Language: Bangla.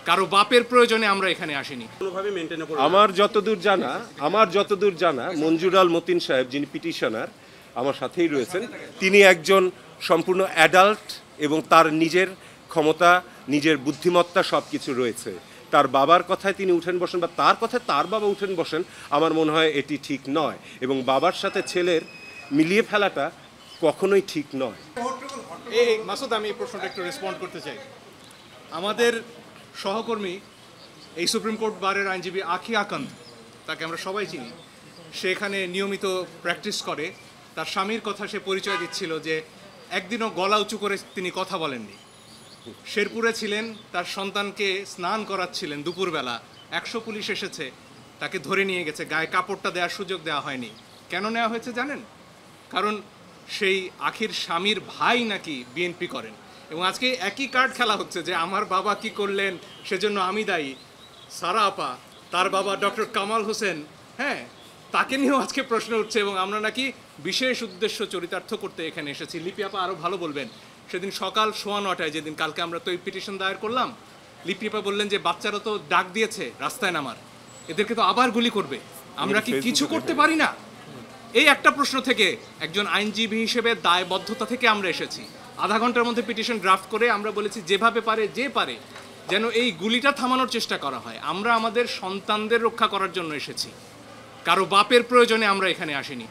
কারো বাপের প্রয়োজনে আমরা এখানে আসিনি। আমার যতদূর জানা মঞ্জুর আল মতিন সাহেব, যিনি পিটিশনার, আমার সাথেই রয়েছেন। তিনি একজন সম্পূর্ণ অ্যাডাল্ট এবং তার নিজের ক্ষমতা, নিজের বুদ্ধিমত্তা সব কিছু রয়েছে। তার বাবার কথায় তিনি উঠেন বসেন বা তার কথায় তার বাবা উঠেন বসেন, আমার মনে হয় এটি ঠিক নয়, এবং বাবার সাথে ছেলের মিলিয়ে ফেলাটা কখনোই ঠিক নয়। এই মাসুদ, আমি এই প্রশ্নটা একটু রেসপন্ড করতে চাই। আমাদের সহকর্মী এই সুপ্রিম কোর্ট বারের আইনজীবী আখি আকান্ত, তাকে আমরা সবাই চিনি, সে এখানে নিয়মিত প্র্যাকটিস করে। তার স্বামীর কথা সে পরিচয় দিচ্ছিল যে একদিনও গলা উঁচু করে তিনি কথা বলেননি। শেরপুরে ছিলেন, তার সন্তানকে স্নান করাচ্ছিলেন দুপুরবেলা, 100 পুলিশ এসেছে, তাকে ধরে নিয়ে গেছে, গায়ে কাপড়টা দেওয়ার সুযোগ দেওয়া হয়নি। কেন নেওয়া হয়েছে জানেন? কারণ সেই আখির স্বামীর ভাই নাকি বিএনপি করেন, এবং আজকে একই কার্ড খেলা হচ্ছে যে আমার বাবা কি করলেন সেজন্য আমি দায়ী। সারা আপা, তার বাবা ডক্টর কামাল হোসেন, হ্যাঁ, তাকে নিয়েও আজকে প্রশ্ন উঠছে, এবং আমরা নাকি বিশেষ উদ্দেশ্য চরিতার্থ করতে এখানে এসেছি। লিপি আপা আরও ভালো বলবেন। সেদিন সকাল 9:15 যেদিন কালকে আমরা তো এই পিটিশন দায়ের করলাম, লিপি আপা বললেন যে বাচ্চারা তো ডাক দিয়েছে রাস্তায় নামার, এদেরকে তো আবার গুলি করবে, আমরা কি কিছু করতে পারি না? এই একটা প্রশ্ন থেকে একজন আইনজীবী হিসেবে দায়বদ্ধতা থেকে আমরা এসেছি। আধা ঘন্টার মধ্যে পিটিশন ড্রাফট করে আমরা বলেছি যেভাবে পারে যে পারে যেন এই গুলিটা থামানোর চেষ্টা করা হয়। আমরা আমাদের সন্তানদের রক্ষা করার জন্য এসেছি, কারো বাপের প্রয়োজনে আমরা এখানে আসিনি।